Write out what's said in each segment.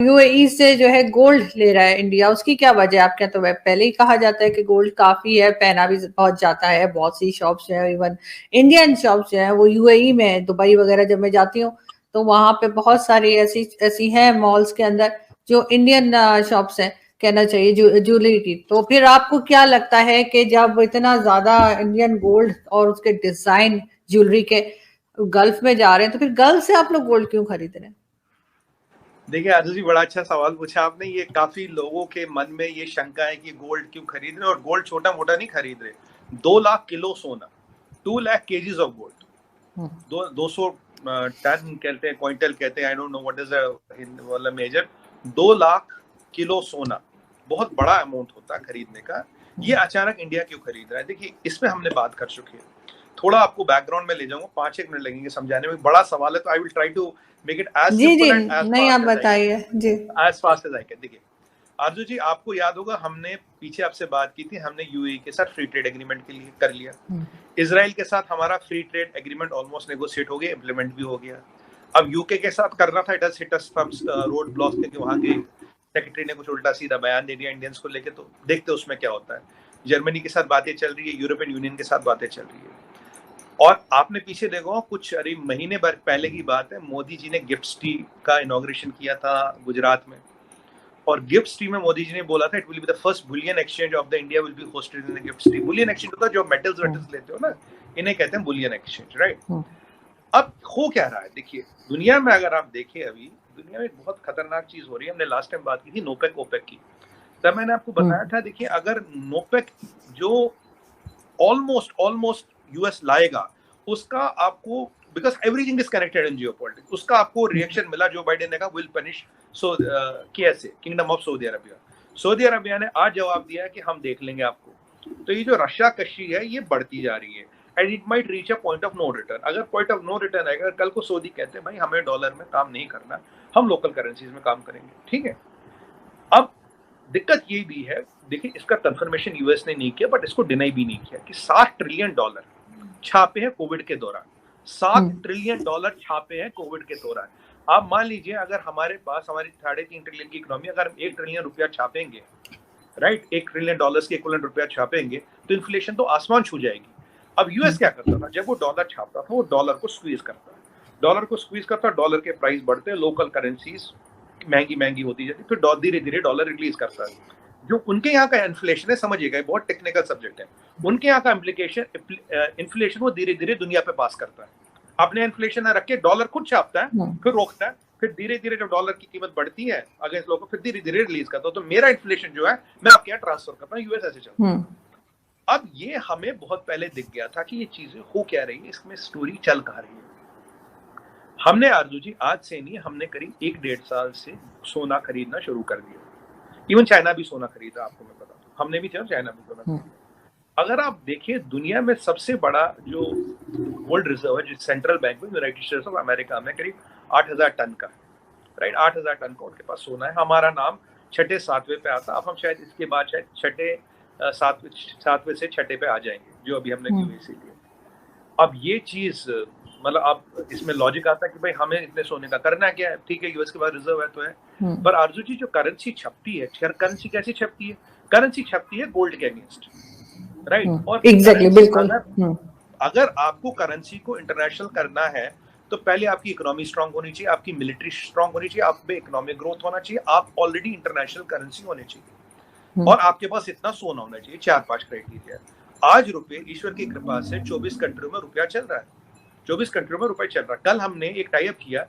UAE से जो है गोल्ड ले रहा है इंडिया, उसकी क्या वजह? आपके तो पहले ही कहा जाता है कि गोल्ड काफी है, पहना भी बहुत जाता है, बहुत सी शॉप्स जो है, इवन इंडियन शॉप्स जो है वो यूएई में है। दुबई वगैरह जब मैं जाती हूँ तो वहां पे बहुत सारी ऐसी ऐसी हैं मॉल्स के अंदर जो इंडियन शॉप्स हैं, कहना चाहिए ज्वेलरी की। तो फिर आपको क्या लगता है कि जब इतना ज्यादा इंडियन गोल्ड और उसके डिजाइन ज्वेलरी के गल्फ में जा रहे हैं, तो फिर गल्फ से आप लोग गोल्ड क्यों खरीद रहे हैं? देखिए आरजू जी, बड़ा अच्छा सवाल पूछा आपने। ये काफी लोगों के मन में ये शंका है कि गोल्ड क्यों खरीद रहे, और गोल्ड छोटा मोटा नहीं खरीद रहे। 2 लाख किलो सोना, 2 lakh KGs of gold, 200 ton कहते हैं, क्विंटल कहते हैं, I don't know what is the measure. 2 lakh kilo सोना बहुत बड़ा अमाउंट होता है खरीदने का। ये अचानक इंडिया क्यों खरीद रहा है? देखिए, इसमें हमने बात कर चुके हैं। थोड़ा आपको बैकग्राउंड में ले जाऊंगा, 5-1 मिनट लगेंगे समझाने में, बड़ा सवाल है, तो I will try to make it as जी जी, सिंपल एंड एज नहीं आप फास्ट एज आई बताइए जी। Can, as fast as I can. देखिए आरजू जी, आपको याद होगा हमने पीछे आपसे बात की थी, हमने यूएई के साथ फ्री ट्रेड एग्रीमेंट के लिए कर लिया। इजराइल के साथ हमारा free trade agreement almost negotiate हो गया, इंप्लीमेंट भी हो गया। अब यूके के साथ करना था, it has hit us from road blocks, क्योंकि वहां के सेक्रेटरी ने कुछ उल्टा सीधा बयान दे दिया इंडियंस को लेके, तो देखते उसमें क्या होता है। जर्मनी के साथ बातें चल रही है, यूरोपियन यूनियन के साथ बातें चल रही है। और आपने पीछे देखो, कुछ महीने भर पहले की बात है, मोदी जी ने गिफ्ट सिटी का इनॉग्रेशन किया था गुजरात में। और गिफ्ट सिटी में मोदी जी ने बोला था, it will be the first bullion exchange of the India will be hosted in the gift city. Bullion exchange होता है जो मेटल्स वेटल्स लेते हो ना, इन्हें कहते हैं बुलियन एक्सचेंज, राइट। अब हो क्या रहा है? देखिए, दुनिया में अगर आप देखें, अभी दुनिया में बहुत खतरनाक चीज हो रही है। हमने लास्ट टाइम बात की थी नोपेक ओपेक की, तब मैंने आपको बताया था, देखिए अगर नोपेक जो ऑलमोस्ट यूएस लाएगा, उसका आपको, because everything is connected in geopolitics, उसका आपको रिएक्शन मिला। जो बाइडेन ने कहा will punish KSA, kingdom of Saudi Arabia. Saudi Arabia ने आज जवाब दिया है कि हम देख लेंगे आपको। तो ये जो रशिया कशी है ये बढ़ती जा रही है, and it might reach a point of no return. अगर पॉइंट ऑफ नो रिटर्न आएगा, कल को सऊदी कहते हैं भाई हमें डॉलर में काम नहीं करना, हम लोकल करेंसीज में काम करेंगे, ठीक है। अब दिक्कत ये भी है, देखिए इसका कंफर्मेशन यूएस ने नहीं किया, बट इसको डिनाई भी नहीं किया कि $7 ट्रिलियन छापे हैं कोविड के दौरान। $7 ट्रिलियन छापे हैं कोविड के दौरान। आप मान लीजिए, अगर हमारे पास हमारी 3.5 ट्रिलियन की इकोनॉमी, अगर हम 1 ट्रिलियन रुपया छापेंगे, राइट, $1 ट्रिलियन के इक्विवेलेंट रुपया छापेंगे, तो इन्फ्लेशन तो आसमान छू जाएगी। अब यूएस क्या करता था, जब वो डॉलर छापता था, वो डॉलर को स्क्वीज करता, डॉलर के प्राइस बढ़ते, लोकल करेंसीज महंगी होती जाती, फिर धीरे धीरे डॉलर रिलीज करता है। जो उनके यहाँ का इन्फ्लेशन है, समझिएगा बहुत टेक्निकल सब्जेक्ट है, उनके यहाँ का इन्फ्लेशन वो धीरे धीरे दुनिया पे पास करता है। अपने इन्फ्लेशन रख के डॉलर खुद छापता है, फिर रोकता है, फिर धीरे धीरे जब डॉलर की कीमत बढ़ती है अगेंस्ट लोगों को, फिर धीरे धीरे रिलीज करता हूँ। तो मेरा इन्फ्लेशन जो है मैं आपके यहाँ ट्रांसफर करता हूँ, यूएस ऐसे चलता है। अब ये हमें बहुत पहले दिख गया था कि ये चीजें हो क्या रही है, इसमें स्टोरी चल कहा रही है। हमने आरजू जी आज से नहीं, हमने करीब 1-1.5 साल से सोना खरीदना शुरू कर दिया। इवन चाइना भी सोना खरीदा, आपको मैं बता दूं, हमने भी चाइना भी सोना खरीदा। अगर आप देखिए, दुनिया में सबसे बड़ा जो गोल्ड रिजर्व है, जो सेंट्रल बैंक में यूनाइटेड स्टेट्स ऑफ अमेरिका में, करीब 8,000 टन का, राइट, 8,000 टन का उनके पास सोना है। हमारा नाम 6-7वें पे आता। अब हम शायद इसके बाद शायद 7वें से 6 पे आ जाएंगे, जो अभी हमने की हुई, इसीलिए। अब ये चीज, मतलब अब इसमें लॉजिक आता है कि भाई हमें इतने सोने का करना क्या है, ठीक है, यूएस के पास रिजर्व है तो है, पर आरजू जी जो करेंसी छपती है, करेंसी कैसी छपती है? करेंसी छपती है गोल्ड के अगेंस्ट, राइट। और एग्जैक्टली, बिल्कुल। अगर आपको करेंसी को इंटरनेशनल करना है, तो पहले आपकी इकोनॉमी स्ट्रांग होनी चाहिए, आपकी मिलिट्री स्ट्रांग होनी चाहिए, आप में इकोनॉमिक ग्रोथ होना चाहिए, आप ऑलरेडी इंटरनेशनल करेंसी होनी चाहिए, और आपके पास इतना सोना होना चाहिए। 4-5 क्राइटेरिया। आज रुपये, ईश्वर की कृपा से 24 कंट्रियों में रुपया चल रहा है, 24 कंट्रियों में रुपये चल रहा है। कल हमने एक टाई अप किया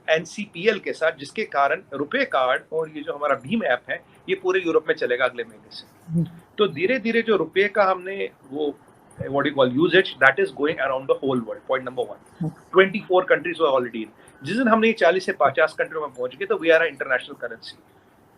एनसीपीएल के साथ, जिसके कारण रुपये कार्ड और ये जो हमारा भीम ऐप है, ये पूरे यूरोप में चलेगा अगले महीने से। तो धीरे धीरे जो रुपये का हमने वो what you call usage, that is going around the whole world. Point number 1. 24 countries were already in. जिस दिन हमने 40 से 50 कंट्रियों में पहुंच गए, तो we are an international currency.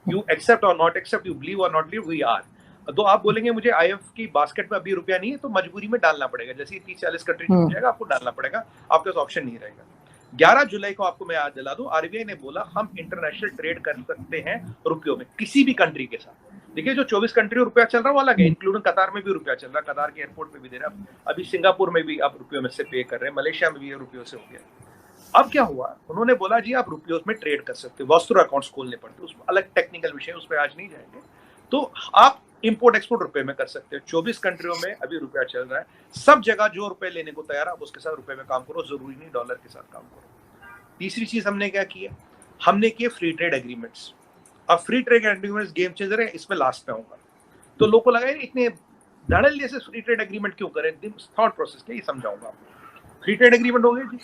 You accept or not accept, you believe or not believe, we are. तो आप बोलेंगे मुझे आईएफ की बास्केट में अभी रुपया नहीं है, तो मजबूरी में डालना पड़ेगा। जैसे 30-40 कंट्री छूट जाएगा, आपको डालना पड़ेगा, आपके पास ऑप्शन नहीं रहेगा। 11 जुलाई को आपको मैं याद दिला दूं, आरबीआई ने बोला हम इंटरनेशनल ट्रेड कर सकते हैं रुपयों में, किसी भी कंट्री के साथ। देखिए, जो 24 कंट्री में रुपया चल रहा है वो अलग है, इंक्लूडिंग कतार में भी रुपया चल रहा है, कतार के एयरपोर्ट पे भी दे रहा है, अभी सिंगापुर में भी आप रुपयों में से पे कर रहे हैं, मलेशिया में भी ये रुपयों से हो गया। अब क्या हुआ, उन्होंने बोला जी आप रुपयों में ट्रेड कर सकते हो, वॉस्टूर अकाउंट्स खोलने पड़ते, उसमें अलग टेक्निकल विषय, उस पर आज नहीं जाएंगे। तो आप इंपोर्ट एक्सपोर्ट रुपए में कर सकते हो। 24 कंट्रियों में अभी रुपया चल रहा है, सब जगह जो रुपए लेने को तैयार है आप उसके साथ रुपए में काम करो, जरूरी नहीं डॉलर के साथ काम करो। तीसरी चीज हमने क्या किया, हमने किए फ्री ट्रेड एग्रीमेंट्स। अब free trade agreements game changer है, इसमें लास्ट पे होगा। तो लोगों को लगा इतने धड़ल्ले से फ्री ट्रेड एग्रीमेंट क्यों करें, थॉट प्रोसेस क्या, ये समझाऊंगा आपको। फ्री ट्रेड एग्रीमेंट हो गए जी,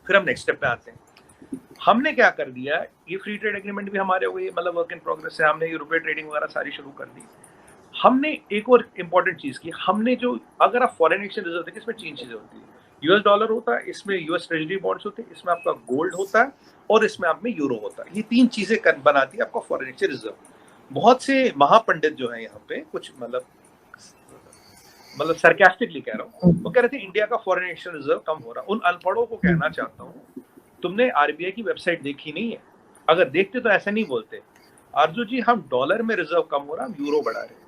फिर हम नेक्स्ट स्टेप पे आते हैं। हमने क्या कर दिया, ये फ्री ट्रेड एग्रीमेंट भी हमारे हो गए, मतलब वर्क इन प्रोग्रेस है, हमने ये रुपए ट्रेडिंग वगैरह सारी शुरू कर दी। हमने एक और इम्पोर्टेंट चीज की, हमने जो, अगर आप फॉरेन एक्सचेंज रिजर्व देखिए, इसमें 3 चीजें होती है, यूएस डॉलर होता है, इसमें यूएस ट्रेजरी बॉन्ड्स होते हैं, इसमें आपका गोल्ड होता है, और इसमें आप में यूरो होता है। ये 3 चीजें बनाती है आपका फॉरेन एक्सचेंज रिजर्व। बहुत से महापंडित जो है यहाँ पे, कुछ मतलब सरकास्टिकली कह रहा हूँ, वो कह रहे थे इंडिया का फॉरेन एक्सचेंज रिजर्व कम हो रहा। उन अनपढ़ों को कहना चाहता हूँ, तुमने आरबीआई की वेबसाइट देखी नहीं है, अगर देखते तो ऐसा नहीं बोलते, आरजू जी हम डॉलर में रिजर्व कम हो रहा, हम यूरो बढ़ा रहे हैं,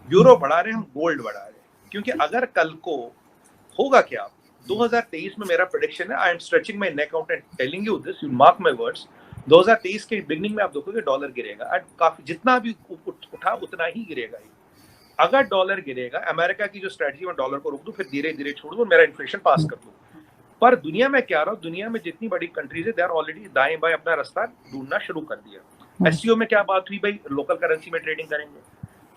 यूरो बढ़ा रहे हैं, हम गोल्ड बढ़ा रहे हैं। क्योंकि अगर कल को होगा क्या, 2023 में मेरा प्रेडिक्शन है, I am stretching my neck out and telling you this, you mark my words, 2023 के बिगनिंग में आप देखोगे डॉलर गिरेगा, एंड काफी जितना भी उठा उतना ही गिरेगा ही। अगर डॉलर गिरेगा, अमेरिका की जो स्ट्रेटजी में डॉलर को रोक दूं, फिर धीरे धीरे छोड़ दूं, मेरा इन्फ्लेशन पास कर दूं। पर दुनिया में क्या रहा, दुनिया में जितनी बड़ी कंट्रीज है, दे आर ऑलरेडी दाएं बाएं अपना रास्ता ढूंढना शुरू कर दिया। एससीओ में क्या बात हुई भाई, लोकल करेंसी में ट्रेडिंग करेंगे,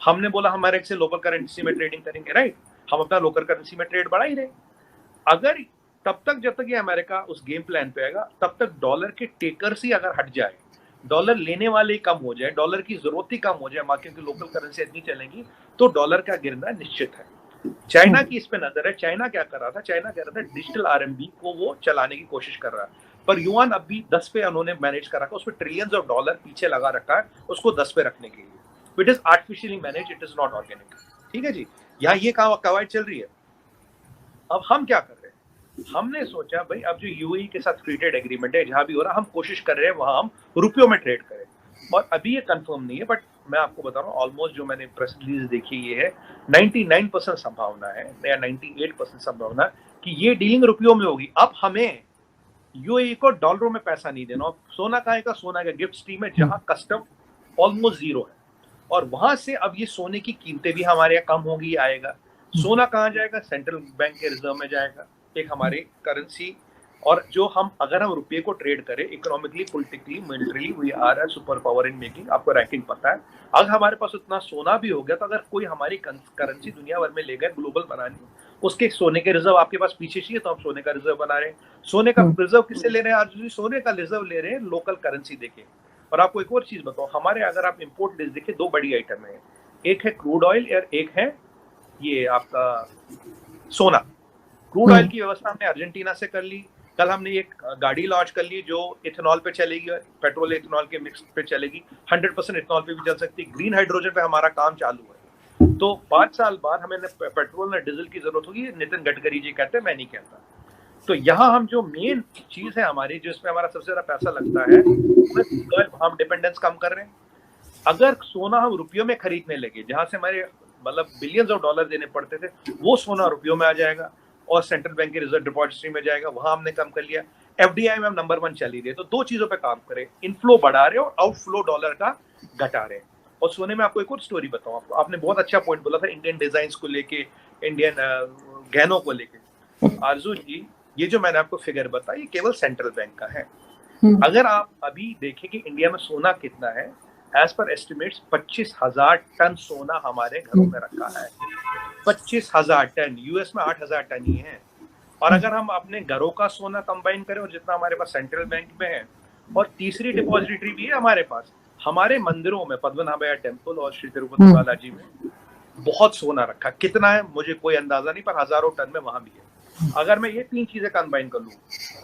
हमने बोला हमारे से लोकल करेंसी में ट्रेडिंग करेंगे, राइट, हम अपना लोकल करेंसी में ट्रेड बढ़ा ही रहे। अगर तब तक, जब तक ये अमेरिका उस गेम प्लान पे आएगा, तब तक डॉलर के टेकर्स ही अगर हट जाए, डॉलर लेने वाले कम हो जाए, डॉलर की जरूरत ही कम हो जाए, क्योंकि लोकल करेंसी इतनी चलेंगी, तो डॉलर का गिरना निश्चित है। चाइना की इस पे नजर है, चाइना क्या कर रहा था, चाइना कह रहा था डिजिटल आरएमबी को वो चलाने की कोशिश कर रहा है, पर युआन अब भी 10 पे उन्होंने मैनेज कर रखा, उसमें ट्रिलियंस ऑफ डॉलर पीछे लगा रखा है उसको 10 पे रखने के लिए। It is artificially manage, it is not organic. ठीक है जी, यहाँ ये कवायद चल रही है। अब हम क्या कर रहे हैं, हमने सोचा भाई अब जो यूएई के साथ फ्री ट्रेड एग्रीमेंट है, जहां भी हो रहा, हम कोशिश कर रहे हैं वहां हम रुपयों में ट्रेड करें। और अभी ये कंफर्म नहीं है, बट मैं आपको बता रहा हूँ, ऑलमोस्ट जो मैंने प्रेस रिलीज देखी ये है 99% संभावना है या 98% संभावना कि ये डीलिंग रुपयों में होगी। अब हमें यूएई को डॉलरों में पैसा नहीं देना। सोना का सोना का गिफ्ट स्ट्रीम है, जहां कस्टम ऑलमोस्ट जीरो है, और वहां से अब ये सोने की कीमतें भी हमारे यहाँ कम होगी, आएगा। सोना कहाँ जाएगा, सेंट्रल बैंक के रिजर्व में जाएगा, एक हमारे करेंसी। और जो हम, अगर हम रुपये को ट्रेड करें, economically, politically, militarily we are a super power in making, आपको रैंकिंग पता है। अगर हमारे पास उतना सोना भी हो गया, तो अगर कोई हमारी करेंसी दुनिया भर में ले गए ग्लोबल बनाने, उसके सोने के रिजर्व आपके पास पीछे चाहिए, तो हम सोने का रिजर्व बना रहे हैं। सोने का रिजर्व किससे ले रहे हैं आज? सोने का रिजर्व ले रहे हैं लोकल करेंसी देके। और आपको एक और चीज बताओ, हमारे अगर आप इंपोर्ट लिस्ट देखिए, 2 बड़ी आइटम है, एक है क्रूड ऑयल और एक है ये आपका सोना। क्रूड ऑयल की व्यवस्था हमने अर्जेंटीना से कर ली। कल हमने एक गाड़ी लॉन्च कर ली जो इथेनॉल पे चलेगी, पेट्रोल इथेनॉल के मिक्स पे चलेगी, 100% इथेनॉल पे भी चल सकती है। ग्रीन हाइड्रोजन पे हमारा काम चालू है। तो 5 साल बाद हमें पेट्रोल न डीजल की जरूरत होगी, नितिन गडकरी जी कहते हैं, मैं नहीं कहता। तो यहाँ हम जो मेन चीज है हमारी, जो इसमें हमारा सबसे ज्यादा पैसा लगता है, हम डिपेंडेंस कम कर रहे हैं। अगर सोना हम रुपयों में खरीदने लगे, जहां से हमारे मतलब बिलियंस ऑफ डॉलर देने पड़ते थे, वो सोना रुपयों में आ जाएगा और सेंट्रल बैंक के रिजर्व डिपॉजिटरी में जाएगा, वहां हमने कम कर लिया। एफडीआई में हम नंबर 1 चल ही रहे, तो 2 चीजों पे काम करें, इनफ्लो बढ़ा रहे और आउटफ्लो डॉलर का घटा रहे। और सोने में आपको एक और स्टोरी बताऊं, आपको, आपने बहुत अच्छा पॉइंट बोला था इंडियन डिजाइन को लेके, इंडियन गहनों को लेके। आरजू जी, ये जो मैंने आपको फिगर बताया, ये केवल सेंट्रल बैंक का है। अगर आप अभी देखें कि इंडिया में सोना कितना है, एज पर एस्टिमेट्स 25,000 टन सोना हमारे घरों में रखा है। 25,000 टन, यूएस में 8,000 टन ही है। और अगर हम अपने घरों का सोना कंबाइन करें और जितना हमारे पास सेंट्रल बैंक में है, और तीसरी डिपॉजिटरी भी है हमारे पास, हमारे मंदिरों में, पद्मनाभया टेम्पल और श्री तिरुपति बालाजी में बहुत सोना रखा। कितना है मुझे कोई अंदाजा नहीं, पर हजारों टन में वहां भी है। अगर मैं ये 3 चीजें कंबाइन कर लूं,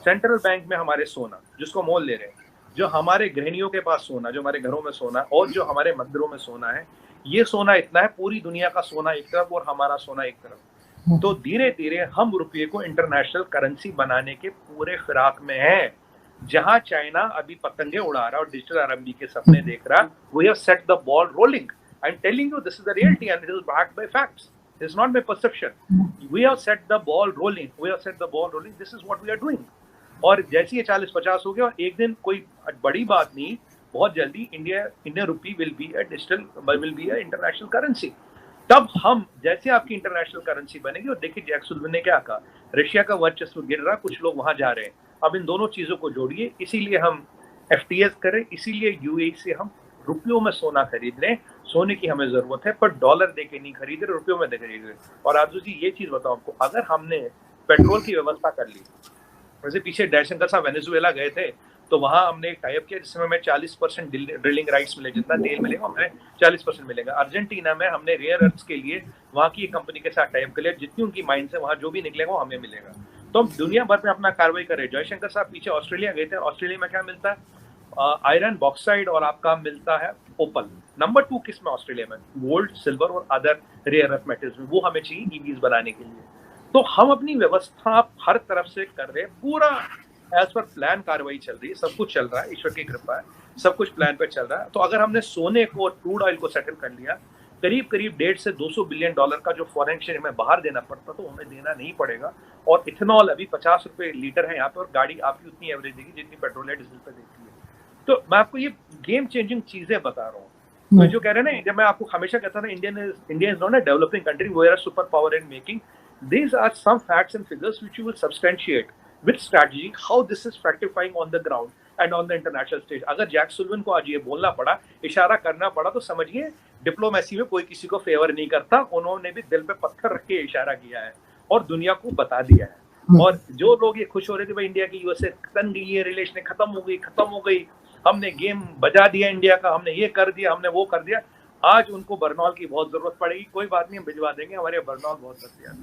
सेंट्रल बैंक में हमारे सोना जिसको मोल ले रहे हैं, जो हमारे गृहिणियों के पास सोना, जो हमारे घरों में सोना, और जो हमारे मंदिरों में सोना है, ये सोना इतना है, पूरी दुनिया का सोना एक तरफ और हमारा सोना एक तरफ। तो धीरे धीरे हम रुपये को इंटरनेशनल करेंसी बनाने के पूरे फिराक में हैं। जहां चाइना अभी पतंगे उड़ा रहा और डिजिटल आरएमबी के सपने देख रहा, we have set the ball rolling. I am telling you, this is the reality and it is backed by facts. This is not my perception. We have set the ball rolling. We have set the ball rolling. This is what we are doing. और जैसे ये 40-50 हो गया और एक दिन कोई बड़ी बात नहीं, बहुत जल्दी Indian rupee will be international currency. तब हम जैसे आपकी इंटरनेशनल करेंसी बनेगी, और देखिए जैक सुल्लिवन ने क्या कहा, रशिया का वर्चस्व गिर रहा, कुछ लोग वहां जा रहे हैं, अब इन दोनों चीजों को जोड़िए, इसीलिए हम एफटीएस करें, इसीलिए यूएई से हम रुपयों में सोना खरीद लें। सोने की हमें जरूरत है, पर डॉलर देके नहीं खरीद रहे, रुपयों में दे खरीद रहे। और आरजू जी ये चीज बताओ आपको, अगर हमने पेट्रोल की व्यवस्था कर ली, वैसे पीछे जयशंकर साहब वेनेजुएला गए थे, तो वहां हमने एक टाइप किया जिसमें हमें 40% ड्रिलिंग राइट्स मिले, जितना तेल मिलेगा हमें 40% मिलेगा। अर्जेंटीना में हमने रेयर अर्थ्स के लिए वहां की कंपनी के साथ टाइप कर लिया, जितनी उनकी माइंड से वहां जो भी निकलेगा वो हमें मिलेगा। तो हम दुनिया भर में अपना कार्रवाई करें। जयशंकर साहब पीछे ऑस्ट्रेलिया गए थे, ऑस्ट्रेलिया में क्या मिलता है, आयरन, बॉक्साइड और आपका मिलता है ओपल। नंबर 2 किस में ऑस्ट्रेलिया में, गोल्ड, सिल्वर और अदर रेयर अर्थ मेटल्स में, वो हमें चाहिए ईवीज बनाने के लिए। तो हम अपनी व्यवस्था हर तरफ से कर रहे हैं, पूरा एज पर प्लान कार्रवाई चल रही है, सब कुछ चल रहा है, ईश्वर की कृपा है, सब कुछ प्लान पे चल रहा है। तो अगर हमने सोने को और क्रूड ऑयल को सेटल कर लिया, करीब करीब 1.5 से 200 बिलियन डॉलर का जो फॉरेन एक्सचेंज में बाहर देना पड़ता, तो हमें देना नहीं पड़ेगा। और इथेनॉल अभी 50 रुपए लीटर है यहाँ पे, और गाड़ी आपकी उतनी एवरेज देगी जितनी पेट्रोल या डीजल पे देती है। तो मैं आपको ये गेम चेंजिंग चीजें बता रहा हूँ। तो जो कह रहे हैं ना, जब मैं आपको हमेशा कहता था India is not a developing country, we are a super power in making. These are some facts and figures which you will substantiate with strategy how this is fructifying on the ground and on the international stage. अगर Jack सुल्लिवन को आज ये बोलना पड़ा, इशारा करना पड़ा, तो समझिए डिप्लोमेसी में कोई किसी को फेवर नहीं करता। उन्होंने भी दिल पे पत्थर रख के इशारा किया है और दुनिया को बता दिया है। और जो लोग ये खुश हो रहे थे भाई इंडिया की यूएस से तन गई है, रिलेशन खत्म हो गई, हमने गेम बजा दिया इंडिया का, हमने ये कर दिया, हमने वो कर दिया, आज उनको बर्नॉल की बहुत जरूरत पड़ेगी। कोई बात नहीं, हम भिजवा देंगे, हमारे बर्नॉल बहुत बढ़िया।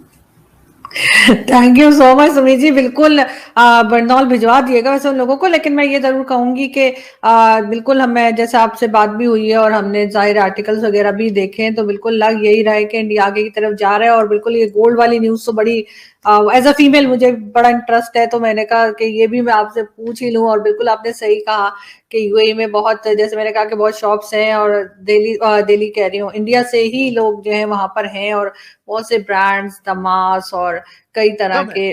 Thank you so much Sumit ji, बिल्कुल बर्नॉल भिजवा दिएगा वैसे उन लोगों को। लेकिन मैं ये जरूर कहूंगी कि बिल्कुल हमें, जैसे आपसे बात भी हुई है और हमने जाहिर आर्टिकल्स वगैरह भी देखे हैं, तो बिल्कुल लग यही रहा है कि इंडिया आगे की तरफ जा रहा है। और बिल्कुल ये गोल्ड वाली न्यूज तो बड़ी, एज अ फीमेल मुझे बड़ा इंटरेस्ट है, तो मैंने कहा कि ये भी मैं आपसे पूछ ही लूं। और बिल्कुल आपने सही कहा कि यूएई में बहुत, जैसे मैंने कहा कि बहुत शॉप्स हैं, और दिल्ली कह रही हूँ, इंडिया से ही लोग जो है वहां पर हैं, और बहुत से ब्रांड्स, दमास और कई तरह के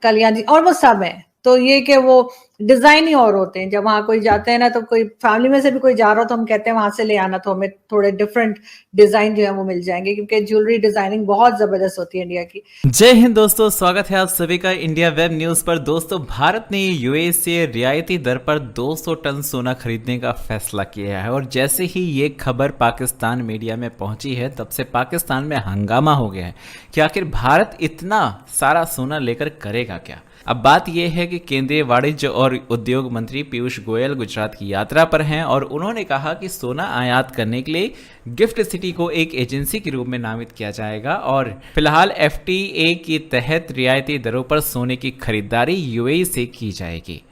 कल्याण जी, और वो सब है। तो ये कि वो डिजाइन ही और होते हैं, जब वहां कोई जाते हैं ना, तो कोई फैमिली में से भी कोई जा रहा हो तो हम कहते हैं वहां से ले आना, तो हमें थोड़े डिफरेंट डिजाइन जो है वो मिल जाएंगे, क्योंकि ज्वेलरी डिजाइनिंग बहुत जबरदस्त होती है इंडिया की। जय हिंद दोस्तों, स्वागत है आप सभी का इंडिया वेब न्यूज पर। दोस्तों, भारत ने यूएई से रियायती दर पर 200 टन सोना खरीदने का फैसला किया है। और जैसे ही ये खबर पाकिस्तान मीडिया में पहुंची है, तब से पाकिस्तान में हंगामा हो गया है कि आखिर भारत इतना सारा सोना लेकर करेगा क्या। अब बात यह है कि केंद्रीय वाणिज्य और उद्योग मंत्री पीयूष गोयल गुजरात की यात्रा पर हैं, और उन्होंने कहा कि सोना आयात करने के लिए गिफ्ट सिटी को एक एजेंसी के रूप में नामित किया जाएगा। और फिलहाल एफटीए के तहत रियायती दरों पर सोने की खरीदारी यूएई से की जाएगी।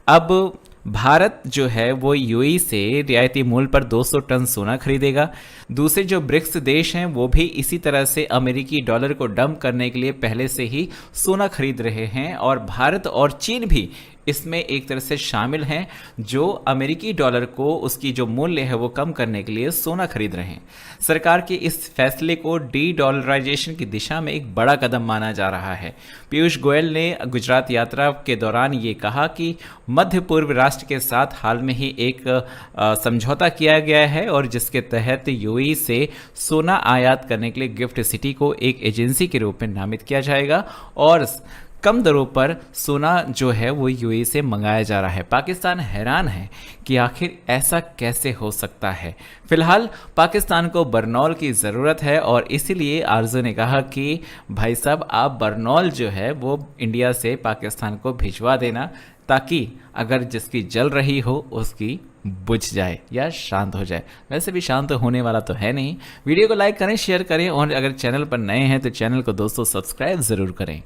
अब भारत जो है वो यूएई से रियायती मूल्य पर 200 टन सोना खरीदेगा। दूसरे जो ब्रिक्स देश हैं वो भी इसी तरह से अमेरिकी डॉलर को डंप करने के लिए पहले से ही सोना खरीद रहे हैं, और भारत और चीन भी इसमें एक तरह से शामिल हैं, जो अमेरिकी डॉलर को उसकी जो मूल्य है वो कम करने के लिए सोना खरीद रहे हैं। सरकार के इस फैसले को डी डॉलराइजेशन की दिशा में एक बड़ा कदम माना जा रहा है। पीयूष गोयल ने गुजरात यात्रा के दौरान ये कहा कि मध्य पूर्व राष्ट्र के साथ हाल में ही एक समझौता किया गया है, और जिसके तहत यूएई से सोना आयात करने के लिए गिफ्ट सिटी को एक एजेंसी के रूप में नामित किया जाएगा, और कम दरों पर सोना जो है वो यूएई से मंगाया जा रहा है। पाकिस्तान हैरान है कि आखिर ऐसा कैसे हो सकता है। फिलहाल पाकिस्तान को बर्नॉल की ज़रूरत है, और इसीलिए आरजू ने कहा कि भाई साहब, आप बर्नॉल जो है वो इंडिया से पाकिस्तान को भिजवा देना, ताकि अगर जिसकी जल रही हो उसकी बुझ जाए या शांत हो जाए। वैसे भी शांत होने वाला तो है नहीं। वीडियो को लाइक करें, शेयर करें, और अगर चैनल पर नए हैं तो चैनल को दोस्तों सब्सक्राइब ज़रूर करें।